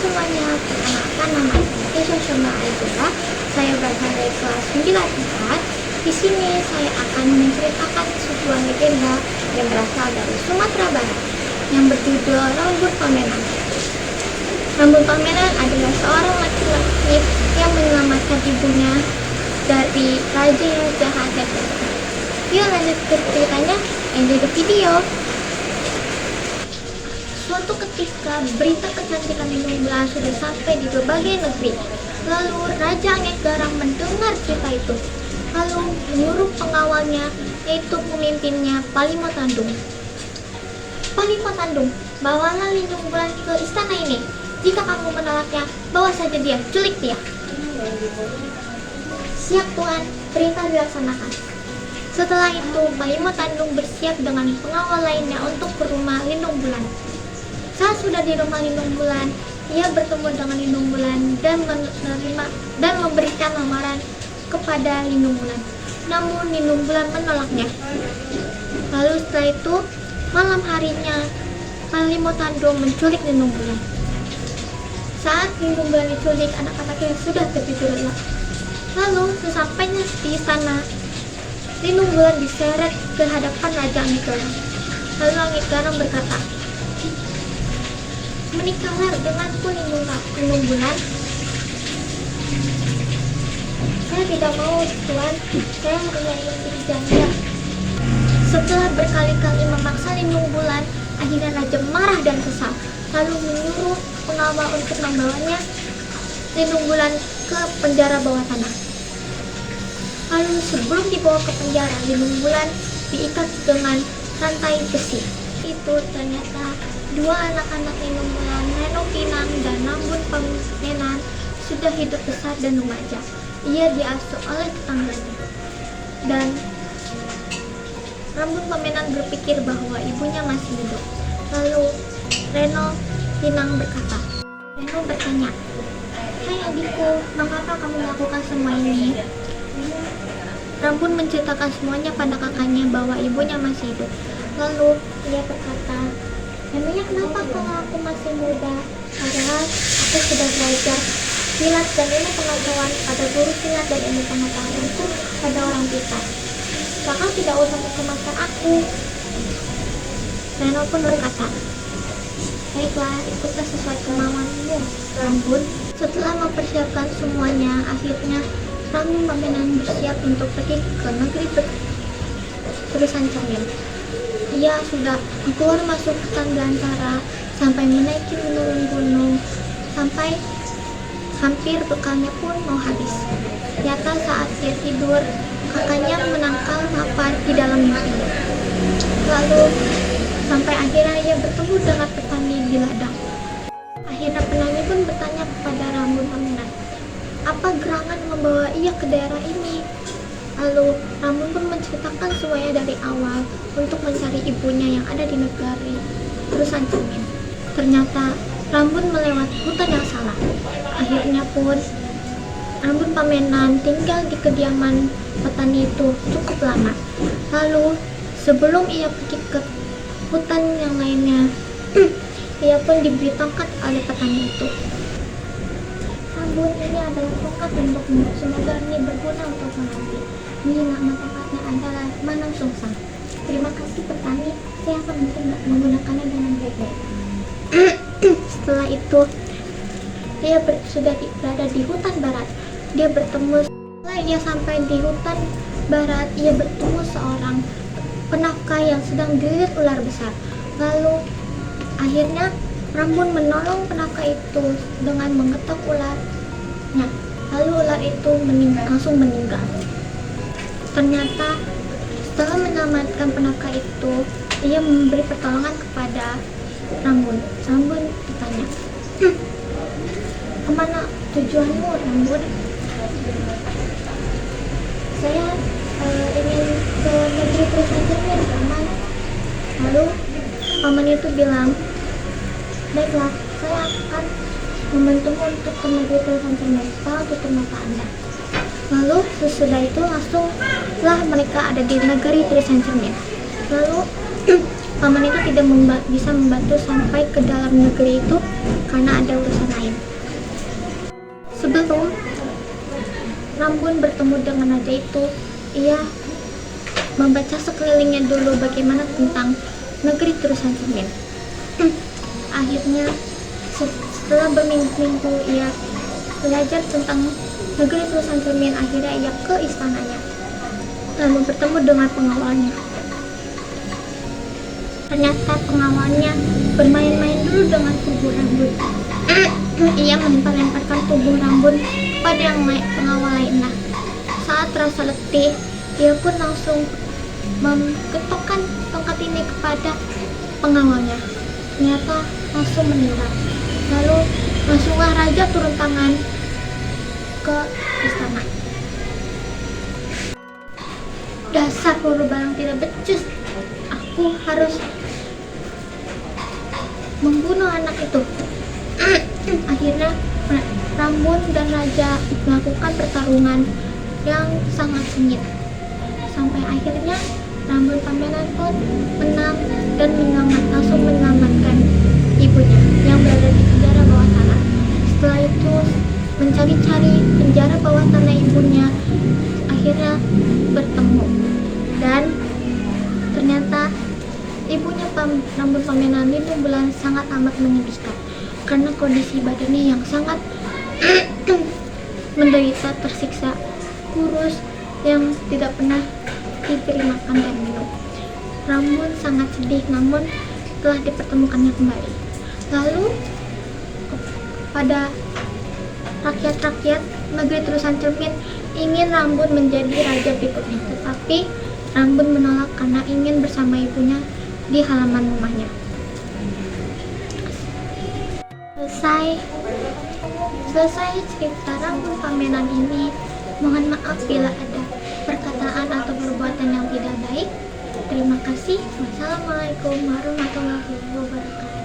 semuanya, perkenalkan nama saya Shoshona Aizura. Saya berasal dari kelas 9 Di sini saya akan menceritakan sebuah legenda yang berasal dari Sumatera Barat yang berjudul Rambut Pamenan. Rambut Pamenan adalah seorang laki-laki yang menyelamatkan ibunya dari raja yang jahat dan kejam. Yuk lanjut ke ceritanya, enjoy the video. Suatu ketika, berita kecantikan Lindung Bulan sudah sampai di berbagai negeri. Lalu Raja Angin Garang mendengar cerita itu, lalu menyuruh pengawalnya, yaitu pemimpinnya Palimo Tandung. Palimo Tandung, bawalah Lindung Bulan ke istana ini. Jika kamu menolaknya, bawa saja dia, culik dia. Siap Tuan, perintah dilaksanakan. Setelah itu, Palimo Tandung bersiap dengan pengawal lainnya untuk ke rumah Lindung Bulan. Saat sudah di rumah Lindung Bulan, ia bertemu dengan Lindung Bulan dan menerima dan memberikan lamaran kepada Lindung Bulan. Namun Lindung Bulan menolaknya. Lalu setelah itu, malam harinya, Palimo Tandung menculik Lindung Bulan. Saat Lindung Bulan diculik, anak-anaknya sudah tertidur lelap. Lalu sesampainya di istana, Lindung Bulan diseret ke hadapan Raja Angin Garang. Lalu Angin Garang berkata, "Menikahlah denganku Lindung Bulan." "Saya tidak mau Tuan, saya punya istri janda." Setelah berkali-kali memaksa Lindung Bulan, akhirnya Raja marah dan kesal, lalu menyuruh pengawal untuk membawanya Lindung Bulan ke penjara bawah tanah. Lalu sebelum dibawa ke penjara, Lindung Bulan diikat dengan rantai besi. Itu ternyata dua anak-anak Lindung Bulan, Reno Kinang dan Rambut Pamenan, sudah hidup besar dan remaja. Ia diasuh oleh tetangganya. Dan Rambut Pamenan berpikir bahwa ibunya masih hidup. Lalu Reno Kinang berkata, Reno bertanya, "Hai adikku, mengapa kamu melakukan semua ini?" Rambut menceritakan semuanya pada kakaknya bahwa ibunya masih hidup. Lalu ia berkata, "Memangnya kenapa kalau aku masih muda? Padahal aku sudah belajar silat dan ilmu pengetahuan pada guru silat dan ilmu pengetahuanku pada orang pintar. Kakak tidak usah mencemaskan aku." Reno pun berkata, "Baiklah, ikutlah sesuai kemauanmu, Rambut." Setelah mempersiapkan semuanya, akhirnya Rambut Pamenan bersiap untuk pergi ke negeri tulisan cermin. Ia sudah keluar masuk hutan belantara sampai menaiki menurun gunung, sampai hampir bekalnya pun mau habis. Ternyata saat ia tidur, kakaknya menangkal lapar di dalam mimpinya. Lalu sampai akhirnya ia bertemu dengan petani di ladang. Akhirnya petani pun bertanya kepada Rambut Pamenan, apa gerangan membawa ia ke daerah ini? Lalu Rambut pun menceritakan semuanya dari awal untuk mencari ibunya yang ada di negeri tulisan cermin. Ternyata Rambut melewati hutan yang salah. Akhirnya pun Rambut Pamenan tinggal di kediaman petani itu cukup lama. Lalu sebelum ia pergi ke hutan yang lainnya, ia pun diberi tongkat oleh petani itu. "Rambut, ini adalah tongkat untukmu, semoga ini berguna untukmu nanti. Ini nama tongkatnya adalah Manang Sungsang. Terima kasih petani, saya akan menggunakannya dengan baik-baik." Setelah itu, dia sudah berada di hutan barat. Setelah dia sampai di hutan barat, ia bertemu seorang penafkah yang sedang dililit ular besar. Lalu akhirnya Rambut menolong penafkah itu dengan mengetok ularnya. Lalu ular itu langsung meninggal. Ternyata setelah menyelamatkan penafkah itu, ia memberi pertolongan kepada Rambut. Rambut ditanya, "Kemana tujuanmu, Rambut?" "Saya ingin ke negeri tulisan cermin, Paman." Lalu paman itu bilang, "Baiklah, saya akan membantumu untuk ke negeri tulisan cermin. Tolong tutup mata Anda." Lalu sesudah itu langsunglah mereka ada di negeri tulisan cermin. Lalu paman itu tidak bisa membantu sampai ke dalam negeri itu karena ada urusan lain. lain. Sebelum Rambun bertemu dengan raja itu, ia membaca sekelilingnya dulu bagaimana tentang negeri Terusan Cermin. Akhirnya setelah berminggu-minggu ia belajar tentang negeri Terusan Cermin, akhirnya ia ke istananya lalu bertemu dengan pengawalnya. Ternyata pengawalnya bermain-main dulu dengan tubuh Rambun. Ia melempar-lemparkan tubuh Rambun kepada yang pengawal lainnya. Saat terasa letih, ia pun langsung mengetokkan tongkat ini kepada pengawalnya. Ternyata langsung meninggal. Lalu langsunglah raja turun tangan ke istana. Dasar Purbaya tidak becus, aku harus membunuh anak itu. Akhirnya Rambun dan raja melakukan pertarungan yang sangat sengit. Sampai akhirnya Rambun Pamenan pun menang dan langsung menyelamatkan ibunya yang berada di penjara bawah tanah. Setelah itu mencari-cari penjara bawah tanah ibunya, akhirnya bertemu. Dan ternyata ibunya Rambun Pamenan itu bulan sangat amat menyedihkan karena kondisi badannya yang sangat menderita, tersiksa, kurus, yang tidak pernah diberi makan dan minum. Rambun sangat sedih, namun telah dipertemukannya kembali. Lalu pada rakyat-rakyat negeri Terusan Cermin ingin Rambun menjadi raja berikutnya, tetapi Rambun menolak karena ingin bersama ibunya di halaman rumahnya. Selesai cerita Rambun Pamenan ini. Mohon maaf bila ada perkataan atau perbuatan yang tidak baik. Terima kasih. Wassalamualaikum warahmatullahi wabarakatuh.